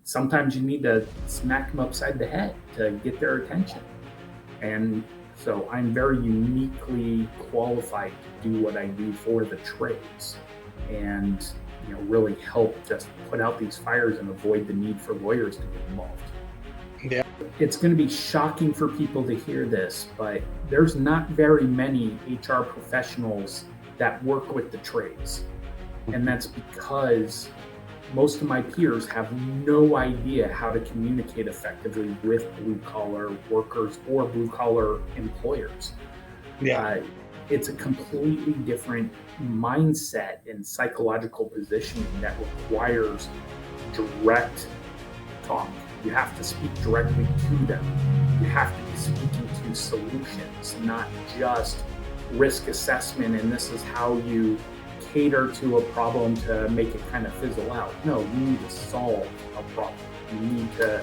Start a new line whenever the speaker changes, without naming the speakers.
sometimes you need to smack them upside the head to get their attention. And so I'm very uniquely qualified to do what I do for the trades and really help just put out these fires and avoid the need for lawyers to get involved.
Yeah.
It's going to be shocking for people to hear this, but there's not very many HR professionals that work with the trades. And that's because most of my peers have no idea how to communicate effectively with blue collar workers or blue collar employers.
Yeah.
It's a completely different mindset and psychological positioning that requires direct talk. You have to speak directly to them. You have to be speaking to solutions, not just risk assessment and this is how you cater to a problem to make it kind of fizzle out. No, you need to solve a problem. You need to